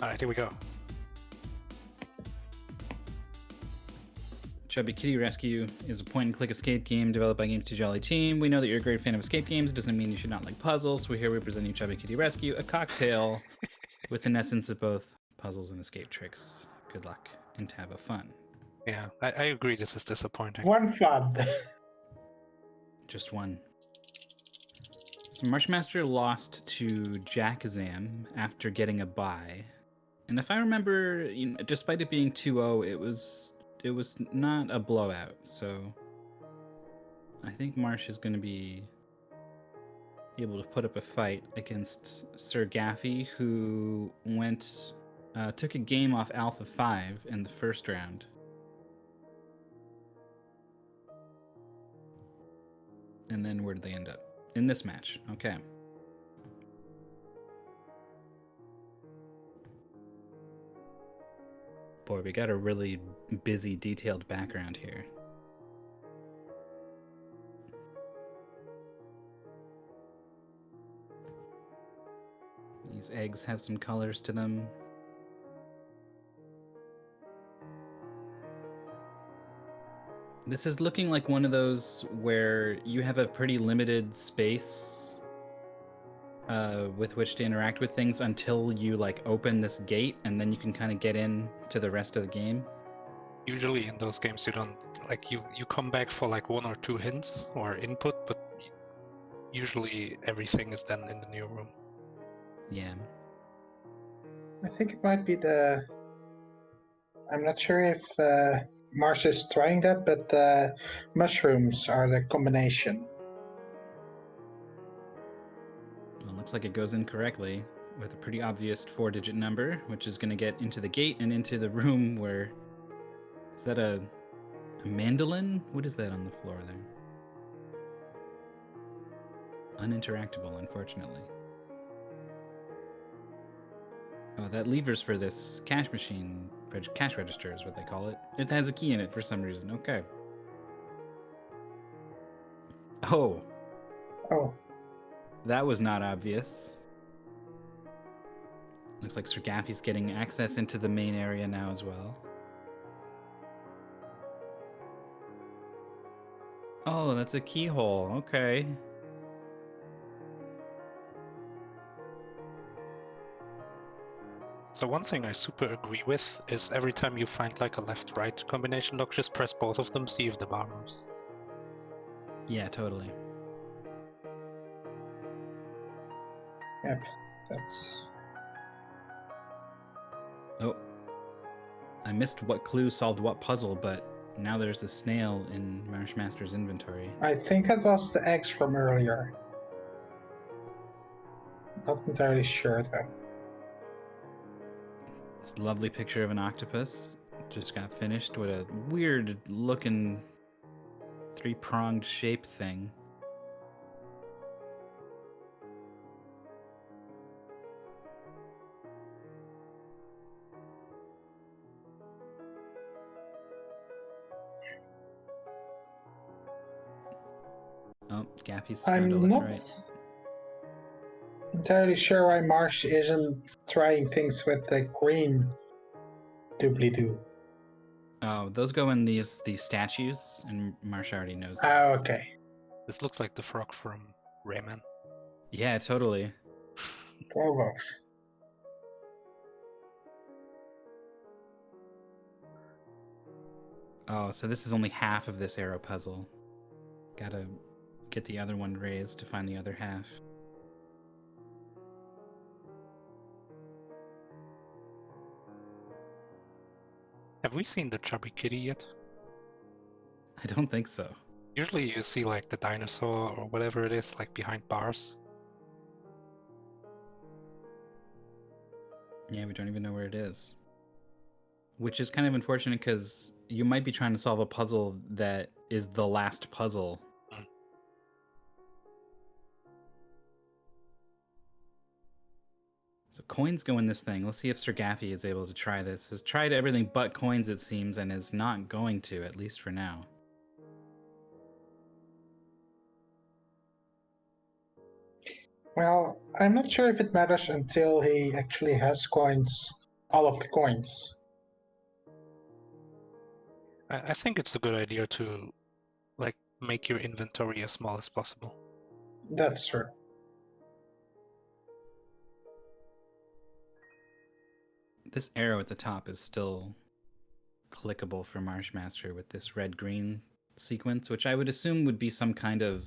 Alright, here we go. Chubby Kitty Rescue is a point-and-click escape game developed by Game 2 Jolly Team. We know that you're a great fan of escape games. It doesn't mean you should not like puzzles. So here we present you Chubby Kitty Rescue, a cocktail with an essence of both puzzles and escape tricks. Good luck and have a fun. Yeah, I agree this is disappointing. One flood. Just one. So MarshMaster lost to Jackazam after getting a bye. And if I remember, despite it being 2-0, it was not a blowout, so I think Marsh is going to be able to put up a fight against SirGaffy, who took a game off Alpha 5 in the first round. And then where did they end up? In this match. Okay. Boy, we got a really busy, detailed background here. These eggs have some colors to them. This is looking like one of those where you have a pretty limited space with which to interact with things until you open this gate, and then you can kind of get in to the rest of the game. Usually in those games you don't you come back for one or two hints or input, but usually everything is then in the new room. Yeah. I think it might be I'm not sure if Marsh is trying that, but mushrooms are the combination. Well, looks like it goes in correctly with a pretty obvious 4-digit number, which is going to get into the gate and into the room where... Is that a mandolin? What is that on the floor there? Uninteractable, unfortunately. Oh, that lever's for this cash machine, cash register is what they call it. It has a key in it for some reason. Okay. Oh. Oh. That was not obvious. Looks like SirGaffy's getting access into the main area now as well. Oh, that's a keyhole. Okay. So one thing I super agree with is every time you find a left-right combination lock, just press both of them, see if the bar moves. Yeah, totally. Yep, that's... Oh. I missed what clue solved what puzzle, but now there's a snail in MarshMaster's inventory. I think that was the eggs from earlier. Not entirely sure though. This lovely picture of an octopus just got finished with a weird looking 3-pronged shape thing. Oh, Gaffy's I'm to not right. entirely sure why Marsh isn't trying things with the green doobly-doo. Oh, those go in these statues, and Marsh already knows that. Oh, okay. This looks like the frog from Rayman. Yeah, totally. Almost. Oh, so this is only half of this arrow puzzle. Gotta get the other one raised to find the other half. Have we seen the Chubby Kitty yet? I don't think so. Usually you see the dinosaur or whatever it is behind bars. Yeah, we don't even know where it is. Which is kind of unfortunate because you might be trying to solve a puzzle that is the last puzzle. So coins go in this thing. Let's see if SirGaffy is able to try this. Has tried everything but coins, it seems, and is not going to, at least for now. Well, I'm not sure if it matters until he actually has coins all of the coins. I think it's a good idea to like make your inventory as small as possible. That's true. This arrow at the top is still clickable for Marshmaster with this red-green sequence, which I would assume would be some kind of...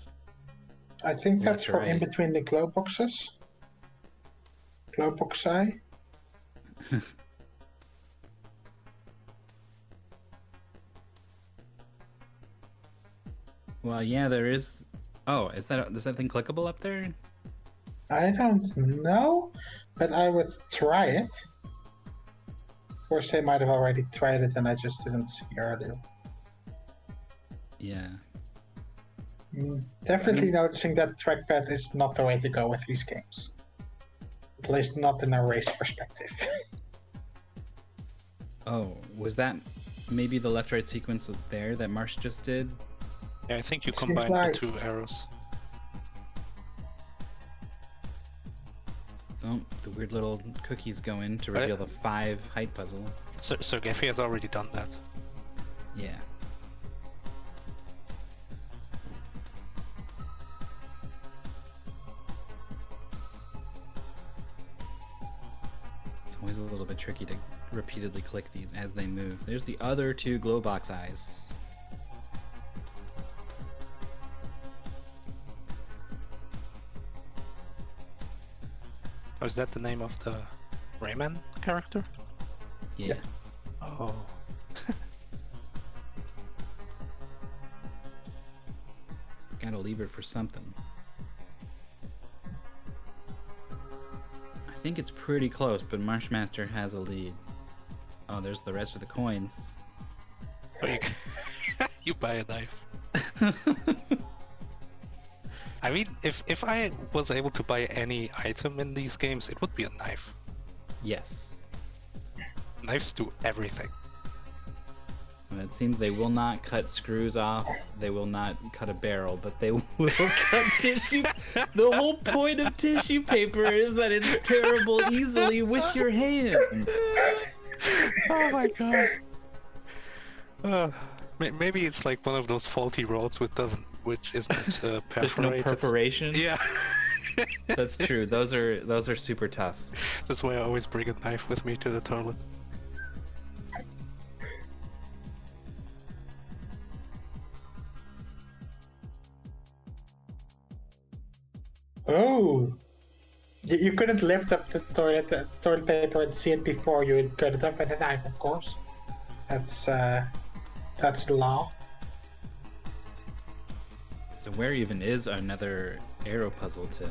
I think that's for in right. between the glow boxes. Glow box eye. Well, yeah, there is... Oh, is that thing clickable up there? I don't know, but I would try it. Of course, they might have already tried it and I just didn't see earlier. Yeah. Definitely noticing that trackpad is not the way to go with these games. At least not in a race perspective. Oh, was that maybe the left-right sequence there that Marsh just did? Yeah, I think you Seems combine like- the two arrows. Oh, the weird little cookies go in to reveal the 5 height puzzle. SirGaffy has already done that. Yeah. It's always a little bit tricky to repeatedly click these as they move. There's the other 2 glow box eyes. Oh, is that the name of the Rayman character? Yeah. Oh. Gotta leave it for something. I think it's pretty close, but Marshmaster has a lead. Oh, there's the rest of the coins. Oh, you buy a knife. I mean, if I was able to buy any item in these games, it would be a knife. Yes. Knives do everything. And it seems they will not cut screws off, they will not cut a barrel, but they will cut tissue. The whole point of tissue paper is that it's tearable easily with your hands. Oh my god. Maybe it's like one of those faulty rods which isn't perforated. There's no perforation? Yeah. That's true. Those are super tough. That's why I always bring a knife with me to the toilet. Oh! You couldn't lift up the toilet paper and see it before you would cut it off with a knife, of course. That's the law. So where even is another arrow puzzle to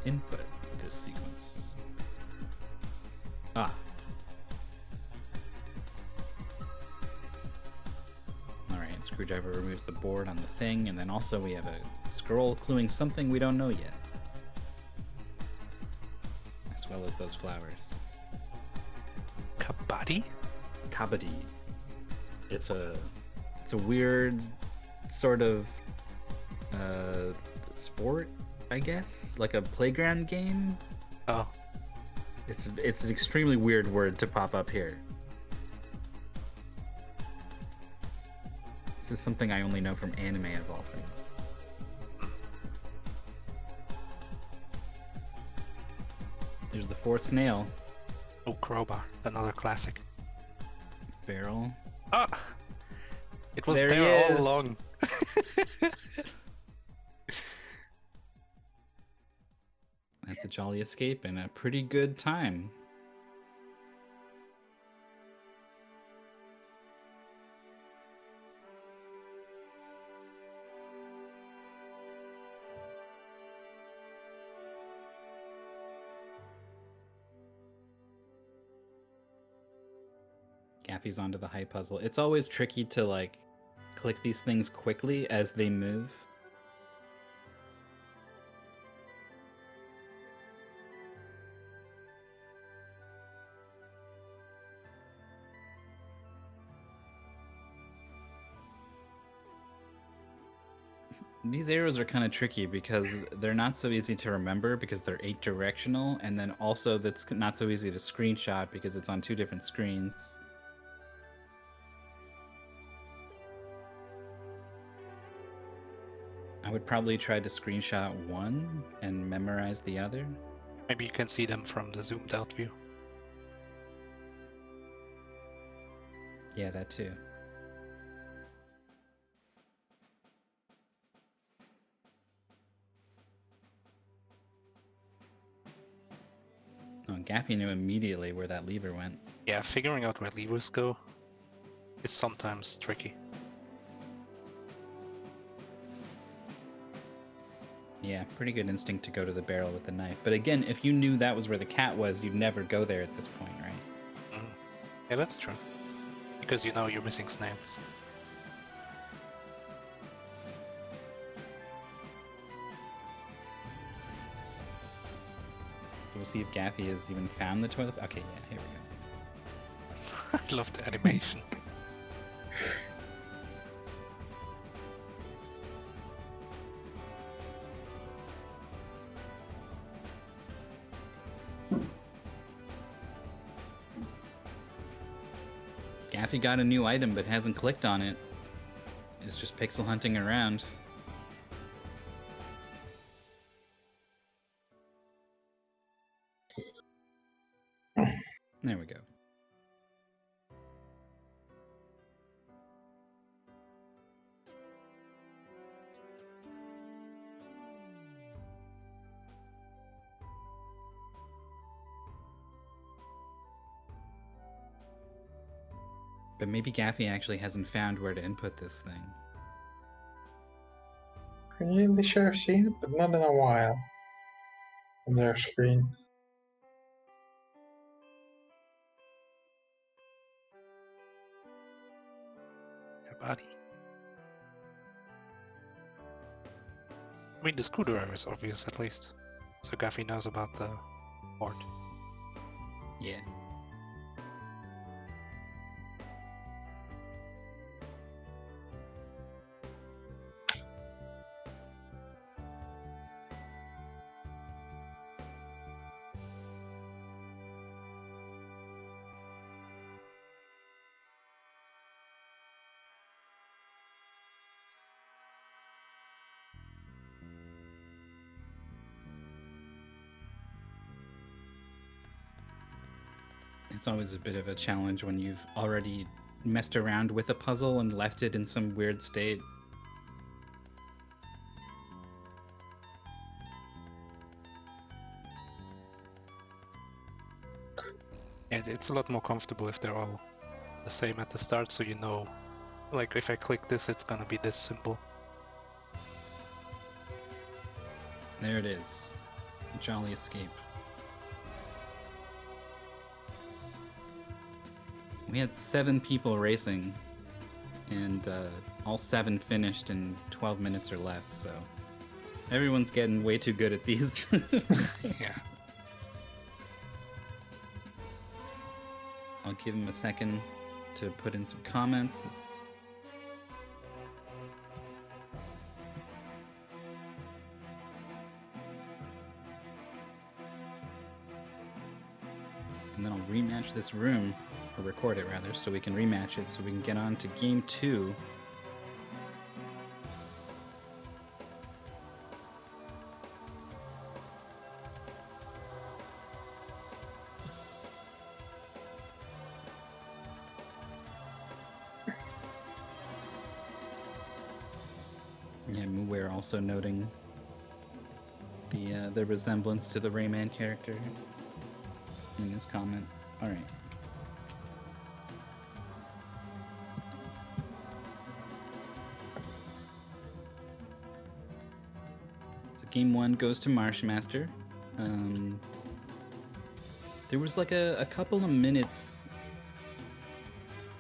input this sequence? Ah. Alright, screwdriver removes the board on the thing, and then also we have a scroll cluing something we don't know yet. As well as those flowers. Kabaddi? Kabaddi. It's a weird sort of sport, I guess, like a playground game. Oh. It's an extremely weird word to pop up here. This is something I only know from anime of all things. There's the 4th snail. Oh, crowbar. Another classic. Barrel. Ah! It was There he there all is. along. That's a jolly escape and a pretty good time. Gaffy's onto the high puzzle. It's always tricky to like click these things quickly as they move. These arrows are kind of tricky because they're not so easy to remember because they're 8 directional, and then also that's not so easy to screenshot because it's on 2 different screens. I would probably try to screenshot one and memorize the other. Maybe you can see them from the zoomed out view. Yeah, that too. Oh, Gaffy knew immediately where that lever went. Yeah, figuring out where levers go is sometimes tricky. Yeah, pretty good instinct to go to the barrel with the knife. But again, if you knew that was where the cat was, you'd never go there at this point, right? Yeah, that's true. Because you know you're missing snails. So we'll see if Gaffy has even found the toilet. Okay, yeah, here we go. I love the animation. Gaffy got a new item but hasn't clicked on it. It's just pixel hunting around. There we go. But maybe Gaffy actually hasn't found where to input this thing. Can you really sure have seen it, but not in a while. On their screen. Your body. I mean, the screwdriver is obvious at least. So Gaffy knows about the board. Yeah. It's always a bit of a challenge when you've already messed around with a puzzle and left it in some weird state. And it's a lot more comfortable if they're all the same at the start, so you know, like if I click this, it's gonna be this simple. There it is. A jolly escape. We had 7 people racing, and all 7 finished in 12 minutes or less, so everyone's getting way too good at these. Yeah. I'll give him a second to put in some comments. And then I'll rematch this room, or record it rather, so we can rematch it so we can get on to game 2. Yeah, Muware also noting the resemblance to the Rayman character in his comment. All right. So game 1 goes to Marshmaster. There was like a couple of minutes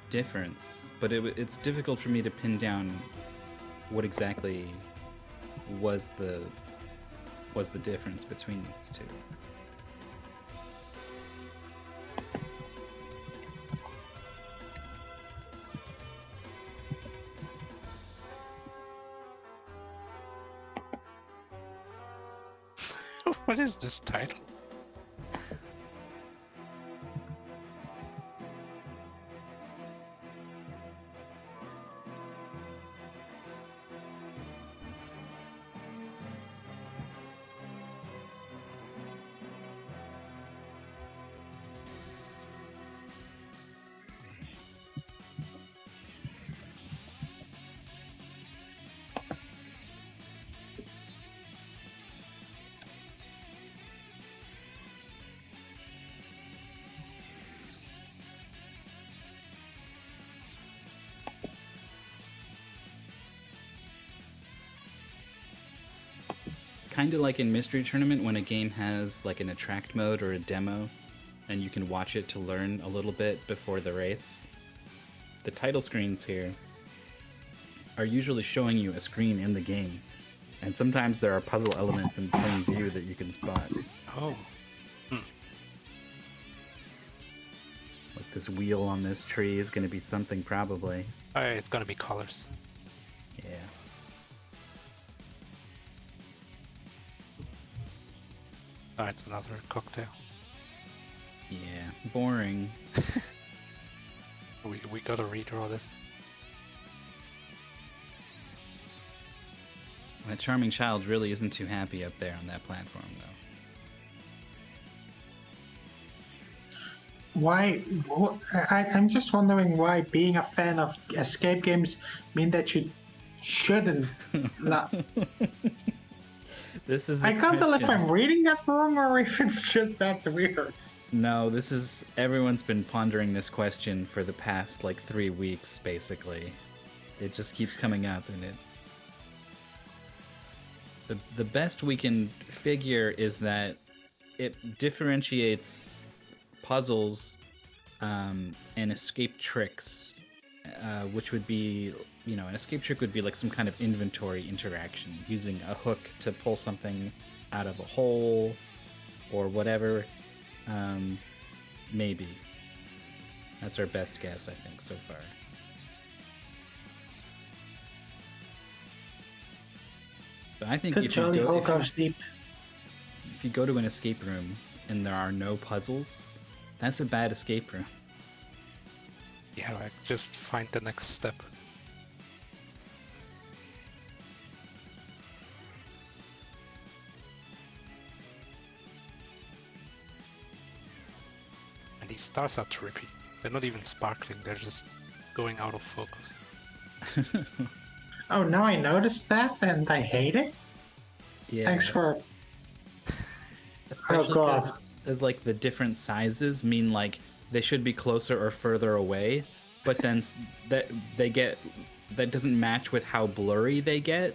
difference, but it's difficult for me to pin down what exactly was the difference between these two. What is this title? Kind of like in Mystery Tournament when a game has like an attract mode or a demo and you can watch it to learn a little bit before the race. The title screens here are usually showing you a screen in the game, and sometimes there are puzzle elements in plain view that you can spot. Oh. Like this wheel on this tree is going to be something probably. Alright, it's gonna be colors. Yeah. Oh, it's another cocktail. Yeah, boring. We gotta redraw this. That charming child really isn't too happy up there on that platform, though. Why? I'm just wondering why being a fan of escape games mean that you shouldn't. This is the I can't tell if question. I'm reading that wrong or if it's just that weird. No, this is... Everyone's been pondering this question for the past, 3 weeks, basically. It just keeps coming up, and the best we can figure is that it differentiates puzzles and escape tricks, which would be... an escape trick would be like some kind of inventory interaction, using a hook to pull something out of a hole or whatever. Maybe. That's our best guess, I think, so far. But I think The Jolly Hole goes deep. if you go to an escape room and there are no puzzles, that's a bad escape room. Yeah, like just find the next step. And these stars are trippy. They're not even sparkling, they're just going out of focus. Oh, now I noticed that and I hate it. Yeah. Thanks for. Especially God. because as the different sizes mean they should be closer or further away, but then that doesn't match with how blurry they get.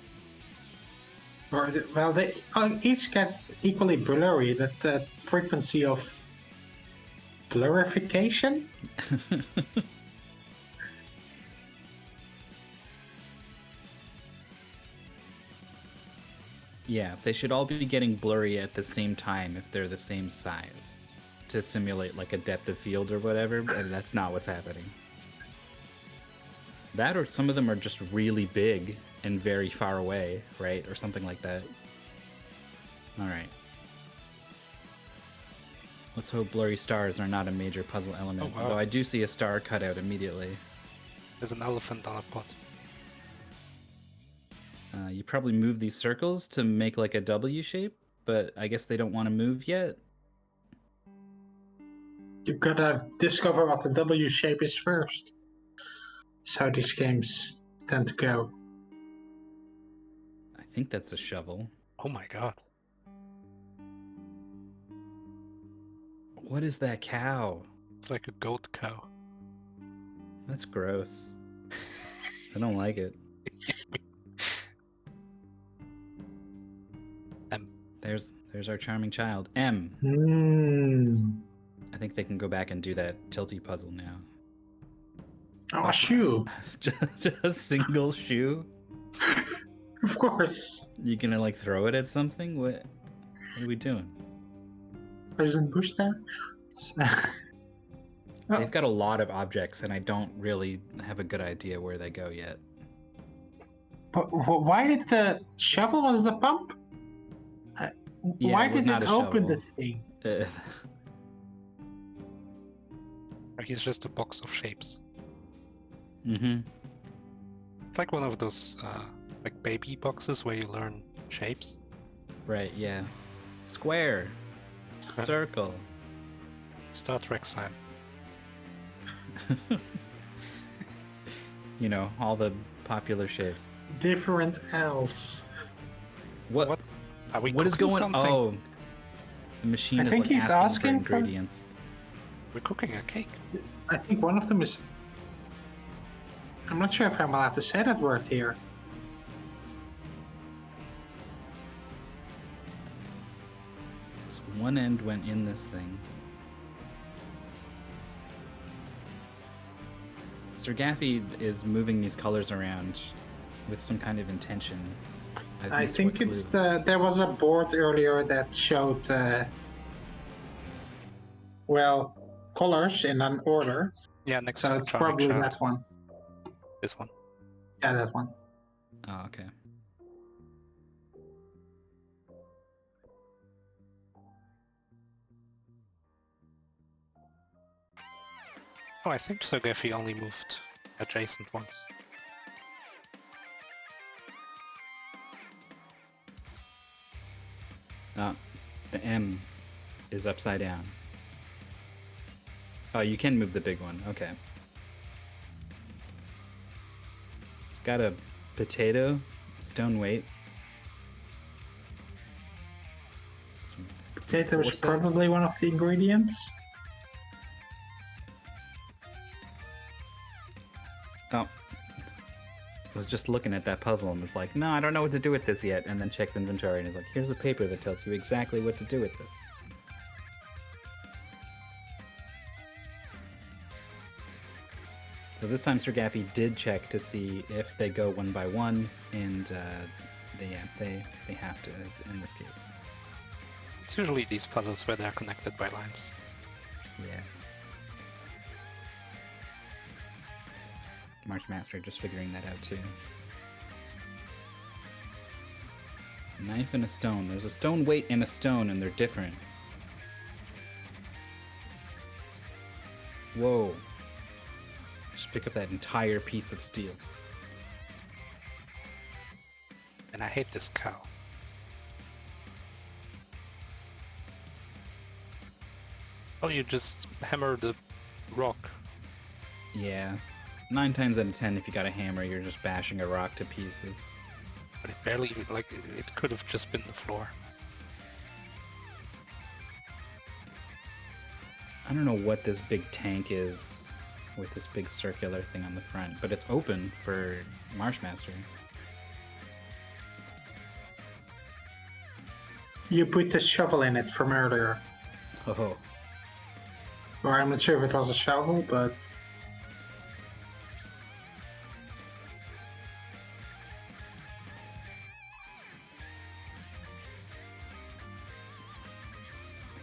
Well, they each get equally blurry. That frequency of blurification. Yeah, they should all be getting blurry at the same time if they're the same size to simulate a depth of field or whatever, and that's not what's happening. That or some of them are just really big and very far away, right? Or something like that. Alright. Let's hope blurry stars are not a major puzzle element, Oh, wow. although I do see a star cut out immediately. There's an elephant on a pot. You probably move these circles to make a W shape, but I guess they don't want to move yet. You gotta discover what the W shape is first. That's how these games tend to go. I think that's a shovel. Oh my god. What is that cow? It's like a goat cow. That's gross. I don't like it. There's our charming child. M. I think they can go back and do that tilty puzzle now. Oh, a shoe. just a single shoe? Of course. You gonna throw it at something? What are we doing? President Bush there? They've got a lot of objects, and I don't really have a good idea where they go yet. But why did the shovel was the pump? Yeah, Why it was did not it a open shovel. the thing? He's just a box of shapes. Mm-hmm. It's like one of those like baby boxes where you learn shapes. Right, yeah. Square. Circle. Star Trek sign. You know, all the popular shapes. Different L's. What? Are we What is cooking going? something? Oh, the machine I is think like he's asking for asking for- ingredients. We're cooking a cake. I think one of them is. I'm not sure if I'm allowed to say that word here. So one end went in this thing. SirGaffy is moving these colors around with some kind of intention. I missed think what it's clue. there was a board earlier that showed well, colors in an order. Yeah, next So to it's Charming probably Child. that one. This one. Yeah, that one. Oh, okay. Oh, I think SirGaffy only moved adjacent ones. The M is upside down. Oh, you can move the big one. Okay. It's got a potato, stone weight. Some Potato is forceps. probably one of the ingredients. Oh. I was just looking at that puzzle and was like, no, I don't know what to do with this yet. And then checks inventory and is like, here's a paper that tells you exactly what to do with this. So this time SirGaffy did check to see if they go one by one, and they have to in this case. It's usually these puzzles where they're connected by lines. Yeah. MarshMaster just figuring that out too. Knife and a stone. There's a stone weight and a stone, and they're different. Whoa. Just pick up that entire piece of steel. And I hate this cow. Oh, you just hammer the rock. Yeah. 9 times out of 10, if you got a hammer, you're just bashing a rock to pieces. But it barely, like, it could have just been the floor. I don't know what this big tank is with this big circular thing on the front, but it's open for MarshMaster. You put the shovel in it from earlier. Oh. Or I'm not sure if it was a shovel, but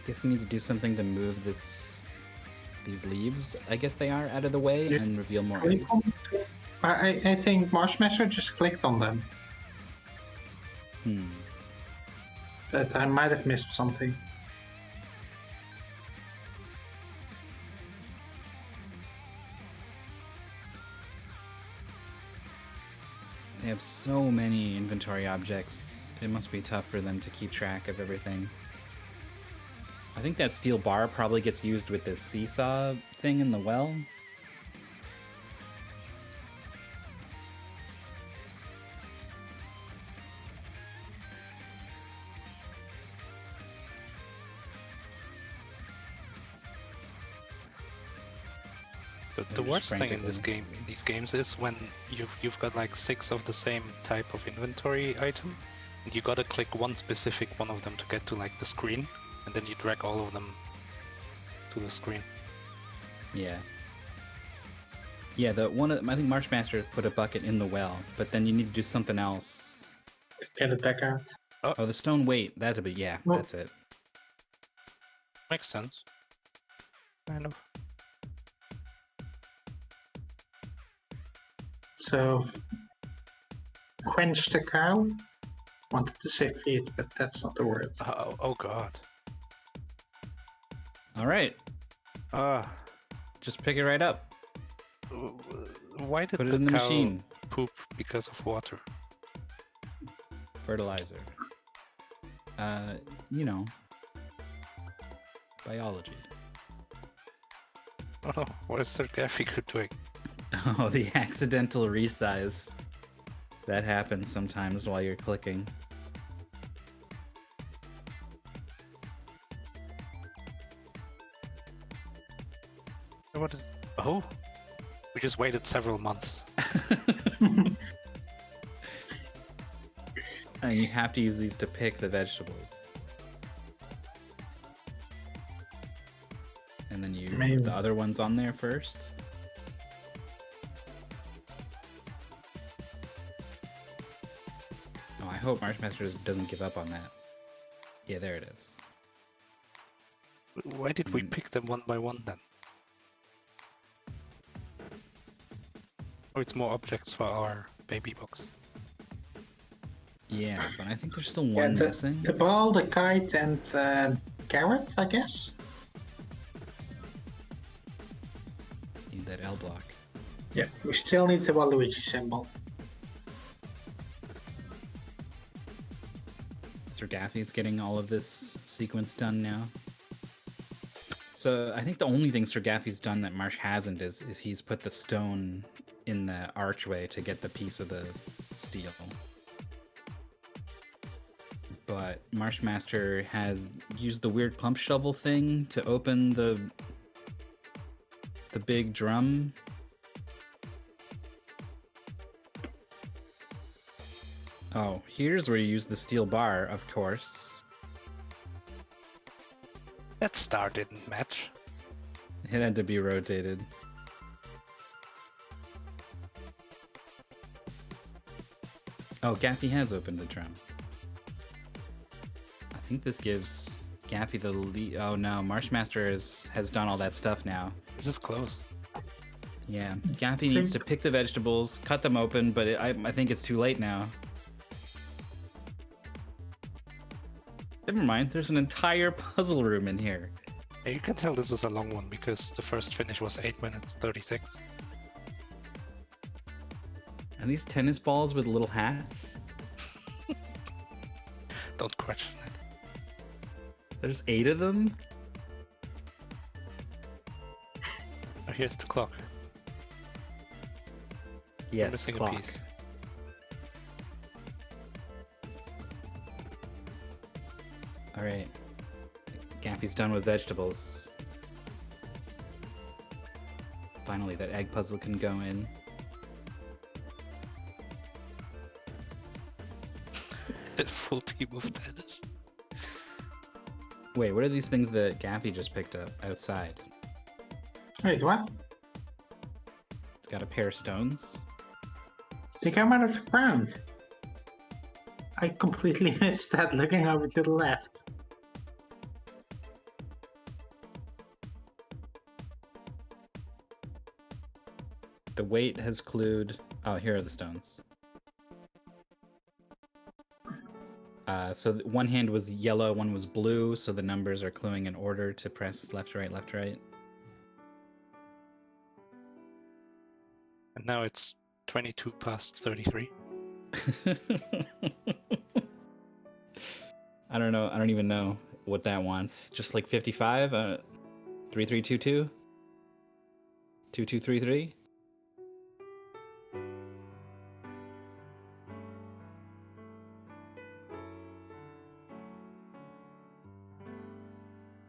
I guess you need to do something to move these leaves, I guess they are, out of the way Yeah. and reveal more click eggs. on- I think MarshMaster just clicked on them. But I might have missed something. They have so many inventory objects. It must be tough for them to keep track of everything. I think that steel bar probably gets used with this seesaw thing in the well. The just worst thing in this frantically- game, in these games, is when you've got like 6 of the same type of inventory item, and you gotta click one specific one of them to get to like the screen, and then you drag all of them to the screen. Yeah. Yeah, I think MarshMaster put a bucket in the well, but then you need to do something else. Get it back out. Oh, the stone weight. That'll be, yeah, Well- that's it. Makes sense. Kind of. So, quench the cow. Wanted to say feet, but that's not the word. Oh god. All right, Ah. just pick it right up. Why did Put it the in the cow machine. poop because of water? Fertilizer. You know, biology. Oh, what is SirGaffy doing? Oh, the accidental resize. That happens sometimes while you're clicking. What is... Oh! We just waited several months. And you have to use these to pick the vegetables. And then you put the other ones on there first. Oh, I hope MarshMaster doesn't give up on that. Yeah, there it is. Why did we pick them one by one then? Oh, it's more objects for our baby box. Yeah, but I think there's still one missing. The ball, the kite, and the carrots, I guess. Need that L block. Yeah, we still need the Waluigi symbol. SirGaffy's getting all of this sequence done now. So I think the only thing SirGaffy's done that Marsh hasn't is he's put the stone in the archway to get the piece of the steel. But MarshMaster has used the weird pump shovel thing to open the big drum. Oh, here's where you use the steel bar, of course. That star didn't match. It had to be rotated. Oh, Gaffy has opened the drum. I think this gives Gaffy the lead. Oh no, MarshMaster has done all that stuff now. This is close. Yeah, Gaffy needs to pick the vegetables, cut them open, but I think it's too late now. Never mind, there's an entire puzzle room in here. Yeah, you can tell this is a long one because the first finish was 8 minutes 36. Are these tennis balls with little hats? Don't question it. There's 8 of them? Oh, here's the clock. Yes, Missing clock. a piece. Alright. Gaffy's done with vegetables. Finally, that egg puzzle can go in. Full team of tennis. Wait, what are these things that Gaffy just picked up outside? Wait, what? It's got a pair of stones. They come out of the ground. I completely missed that looking over to the left. The weight has clued... Oh, here are the stones. So one hand was yellow, one was blue, so the numbers are cluing in order to press left, right, left, right. And now it's 22 past 33. I don't know. I don't even know what that wants. Just like 55? 3322? 2233?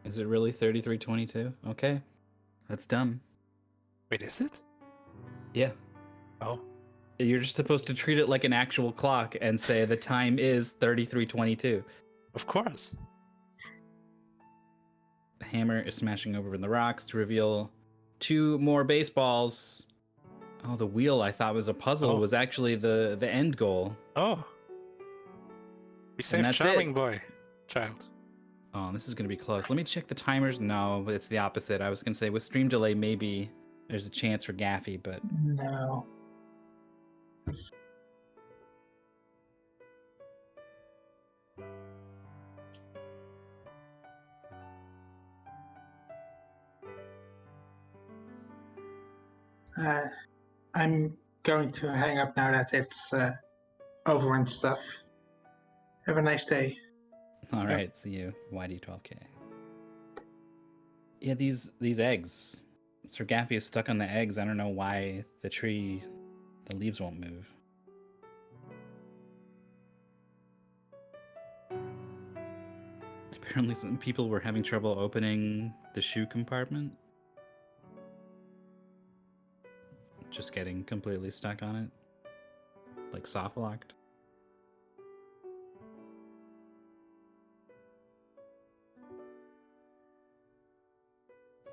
Is it really 3322? Okay. That's dumb. Wait, is it? Yeah. Oh. You're just supposed to treat it like an actual clock and say the time is 3322. Of course. The hammer is smashing over in the rocks to reveal 2 more baseballs. Oh, the wheel I thought was a puzzle was actually the end goal. Oh. We saved that's Charming it. Boy, child. Oh, this is going to be close. Let me check the timers. No, it's the opposite. I was going to say with stream delay, maybe there's a chance for Gaffy, but... No. I'm going to hang up now that it's over and stuff. Have a nice day. All right, see you, YD12K. Yeah, these eggs. SirGaffy is stuck on the eggs. I don't know why the leaves won't move. Apparently some people were having trouble opening the shoe compartment. Just getting completely stuck on it. Like soft locked.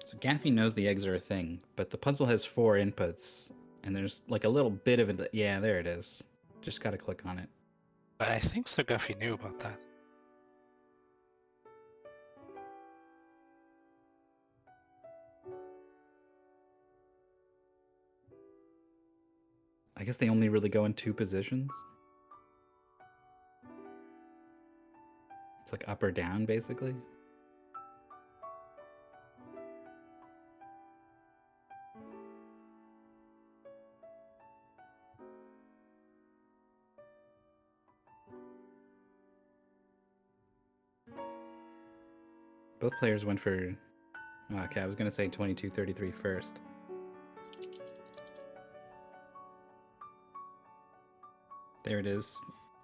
So Gaffy knows the eggs are a thing, but the puzzle has 4 inputs, and there's like a little bit of it. Yeah, there it is. Just gotta click on it. But I think SirGaffy knew about that. I guess they only really go in 2 positions. It's like up or down, basically. Both players went for... Okay, I was going to say 22-33 first. There it is.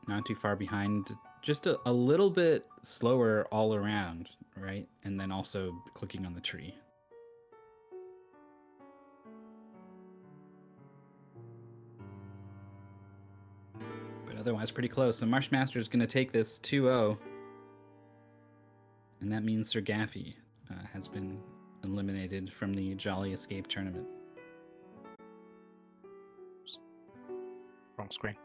Not too far behind. Just a little bit slower all around, right? And then also clicking on the tree. But otherwise pretty close. So MarshMaster is going to take this 2-0. And that means SirGaffy has been eliminated from the Jolly Escape tournament. Wrong screen.